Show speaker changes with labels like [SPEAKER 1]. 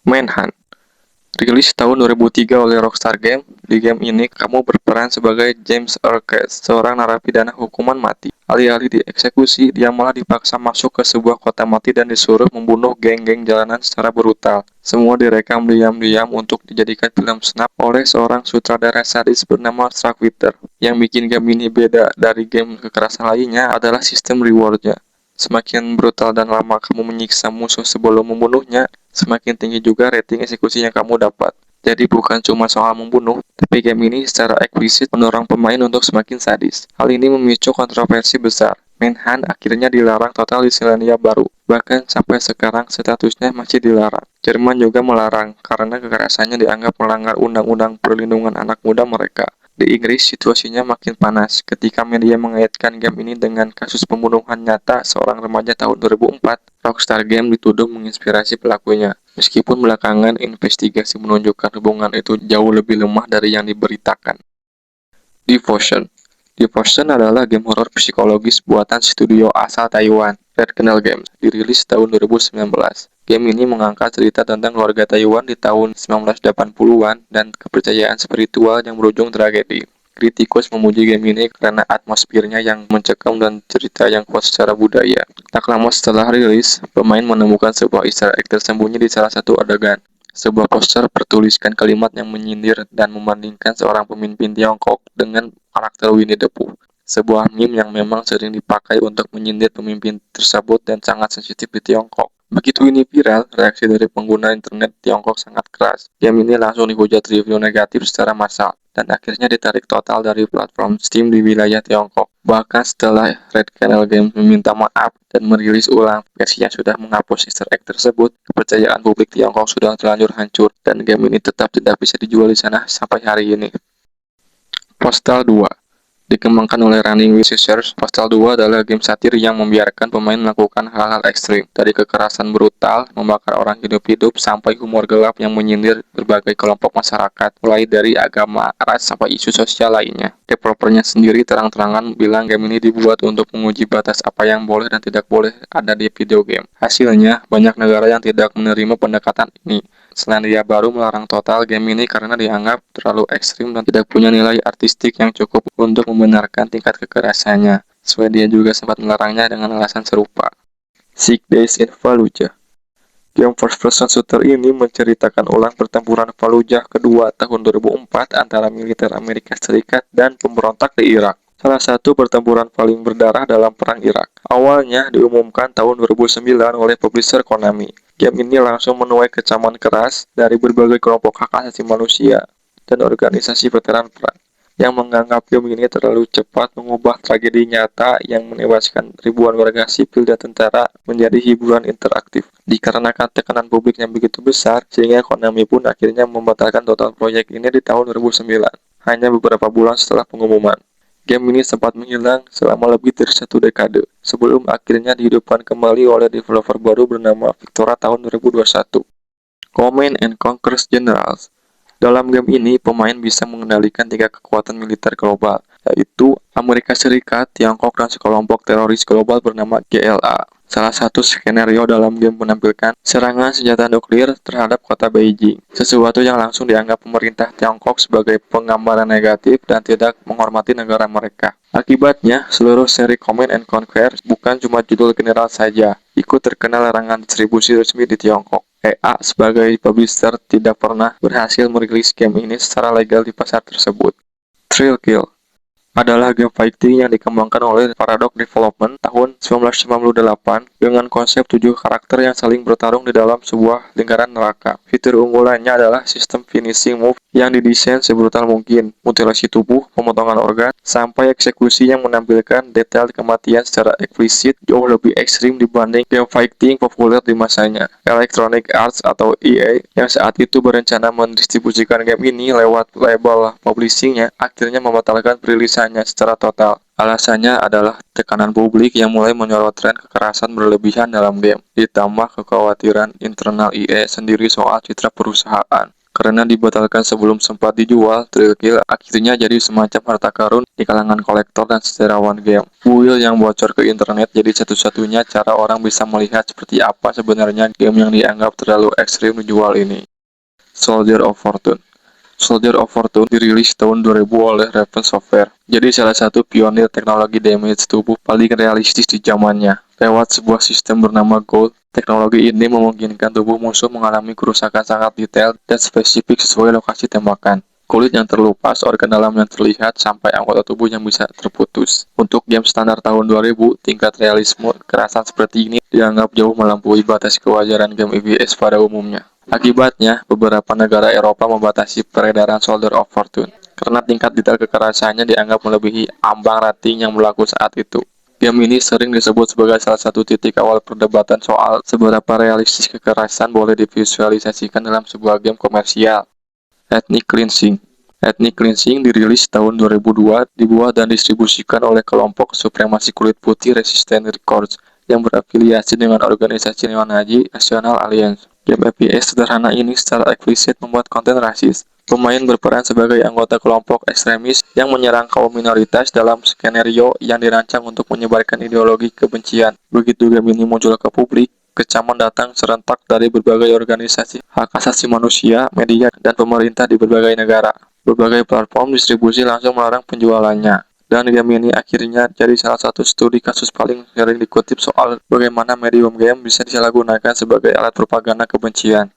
[SPEAKER 1] Manhunt, rilis tahun 2003 oleh Rockstar Games. Di game ini, kamu berperan sebagai James Urquhart, seorang narapidana hukuman mati. Alih-alih dieksekusi, dia malah dipaksa masuk ke sebuah kota mati dan disuruh membunuh geng-geng jalanan secara brutal. Semua direkam diam-diam untuk dijadikan film snap oleh seorang sutradara sadis bernama Starkweather. Yang bikin game ini beda dari game kekerasan lainnya adalah sistem rewardnya. Semakin brutal dan lama kamu menyiksa musuh sebelum membunuhnya, semakin tinggi juga rating eksekusi yang kamu dapat. Jadi bukan cuma soal membunuh, tapi game ini secara eksplisit mendorong pemain untuk semakin sadis. Hal ini memicu kontroversi besar. Manhunt akhirnya dilarang total di Selandia Baru. Bahkan sampai sekarang statusnya masih dilarang. Jerman juga melarang karena kekerasannya dianggap melanggar undang-undang perlindungan anak muda mereka. Di Inggris, situasinya makin panas ketika media mengaitkan game ini dengan kasus pembunuhan nyata seorang remaja tahun 2004. Rockstar Games dituduh menginspirasi pelakunya, meskipun belakangan investigasi menunjukkan hubungan itu jauh lebih lemah dari yang diberitakan. Devotion. Devotion adalah game horor psikologis buatan studio asal Taiwan, Red Kennel Games, dirilis tahun 2019. Game ini mengangkat cerita tentang keluarga Taiwan di tahun 1980-an dan kepercayaan spiritual yang berujung tragedi. Kritikus memuji game ini karena atmosfernya yang mencekam dan cerita yang kuat secara budaya. Tak lama setelah rilis, pemain menemukan sebuah Easter egg tersembunyi di salah satu adegan. Sebuah poster bertuliskan kalimat yang menyindir dan membandingkan seorang pemimpin Tiongkok dengan karakter Winnie the Pooh. Sebuah meme yang memang sering dipakai untuk menyindir pemimpin tersebut dan sangat sensitif di Tiongkok. Begitu ini viral, reaksi dari pengguna internet Tiongkok sangat keras. Game ini langsung dihujat review negatif secara massal, dan akhirnya ditarik total dari platform Steam di wilayah Tiongkok. Bahkan setelah Red Kennel Games meminta maaf dan merilis ulang versi yang sudah menghapus Easter egg tersebut, kepercayaan publik Tiongkok sudah terlanjur hancur, dan game ini tetap tidak bisa dijual di sana sampai hari ini. Postal 2 dikembangkan oleh Running with Scissors. Postal 2 adalah game satir yang membiarkan pemain melakukan hal-hal ekstrim, dari kekerasan brutal, membakar orang hidup-hidup, sampai humor gelap yang menyindir berbagai kelompok masyarakat, mulai dari agama, ras, sampai isu sosial lainnya. Developernya sendiri terang-terangan bilang game ini dibuat untuk menguji batas apa yang boleh dan tidak boleh ada di video game. Hasilnya, banyak negara yang tidak menerima pendekatan ini. Selandia Baru melarang total game ini karena dianggap terlalu ekstrim dan tidak punya nilai artistik yang cukup untuk membenarkan tingkat kekerasannya. Swedia juga sempat melarangnya dengan alasan serupa. 6 Days in Fallujah. Game first-person shooter ini menceritakan ulang pertempuran Fallujah kedua tahun 2004 antara militer Amerika Serikat dan pemberontak di Irak. Salah satu pertempuran paling berdarah dalam Perang Irak. Awalnya diumumkan tahun 2009 oleh publisher Konami. Game ini langsung menuai kecaman keras dari berbagai kelompok hak asasi manusia dan organisasi veteran perang yang menganggap game ini terlalu cepat mengubah tragedi nyata yang menewaskan ribuan warga sipil dan tentara menjadi hiburan interaktif. Dikarenakan tekanan publik yang begitu besar, sehingga Konami pun akhirnya membatalkan total proyek ini di tahun 2009, hanya beberapa bulan setelah pengumuman. Game ini sempat menghilang selama lebih dari 1 dekade, sebelum akhirnya dihidupkan kembali oleh developer baru bernama Victora tahun 2021. Command and Conquer Generals. Dalam game ini, pemain bisa mengendalikan 3 kekuatan militer global, yaitu Amerika Serikat, Tiongkok, dan sekelompok teroris global bernama GLA. Salah satu skenario dalam game menampilkan serangan senjata nuklir terhadap kota Beijing, sesuatu yang langsung dianggap pemerintah Tiongkok sebagai penggambaran negatif dan tidak menghormati negara mereka. Akibatnya, seluruh seri Command and Conquer bukan cuma judul general saja, ikut terkena larangan distribusi resmi di Tiongkok. EA sebagai publisher tidak pernah berhasil merilis game ini secara legal di pasar tersebut. Thrill Kill adalah game fighting yang dikembangkan oleh Paradox Development tahun 1998 dengan konsep 7 karakter yang saling bertarung di dalam sebuah lingkaran neraka. Fitur unggulannya adalah sistem finishing move yang didesain sebrutal mungkin, mutilasi tubuh, pemotongan organ, sampai eksekusi yang menampilkan detail kematian secara eksplisit jauh lebih ekstrim dibanding game fighting populer di masanya. Electronic Arts atau EA yang saat itu berencana mendistribusikan game ini lewat label publishingnya akhirnya membatalkan perilisannya secara total. Alasannya adalah tekanan publik yang mulai menyorot tren kekerasan berlebihan dalam game, ditambah kekhawatiran internal EA sendiri soal citra perusahaan. Karena dibatalkan sebelum sempat dijual, Thrill Kill akhirnya jadi semacam harta karun di kalangan kolektor dan sejarawan game. Kuil yang bocor ke internet jadi satu-satunya cara orang bisa melihat seperti apa sebenarnya game yang dianggap terlalu ekstrim dijual ini. Soldier of Fortune. Soldier of Fortune dirilis tahun 2000 oleh Raven Software. Jadi salah satu pionir teknologi damage tubuh paling realistis di zamannya. Lewat sebuah sistem bernama Gold, teknologi ini memungkinkan tubuh musuh mengalami kerusakan sangat detail dan spesifik sesuai lokasi tembakan. Kulit yang terlupas, organ dalam yang terlihat, sampai anggota tubuh yang bisa terputus. Untuk game standar tahun 2000, tingkat realisme kekerasan seperti ini dianggap jauh melampaui batas kewajaran game FPS pada umumnya. Akibatnya, beberapa negara Eropa membatasi peredaran Soldier of Fortune karena tingkat detail kekerasannya dianggap melebihi ambang rating yang berlaku saat itu. Game ini sering disebut sebagai salah satu titik awal perdebatan soal seberapa realistis kekerasan boleh divisualisasikan dalam sebuah game komersial. Ethnic Cleansing. Ethnic Cleansing dirilis tahun 2002, dibuat dan distribusikan oleh kelompok supremasi kulit putih Resistance Records yang berafiliasi dengan organisasi neonazi National Alliance. Game FPS sederhana ini secara eksplisit membuat konten rasis. Pemain berperan sebagai anggota kelompok ekstremis yang menyerang kaum minoritas dalam skenario yang dirancang untuk menyebarkan ideologi kebencian. Begitu game ini muncul ke publik, kecaman datang serentak dari berbagai organisasi hak asasi manusia, media, dan pemerintah di berbagai negara. Berbagai platform distribusi langsung melarang penjualannya. Dan game ini akhirnya jadi salah satu studi kasus paling sering dikutip soal bagaimana medium game bisa disalahgunakan sebagai alat propaganda kebencian.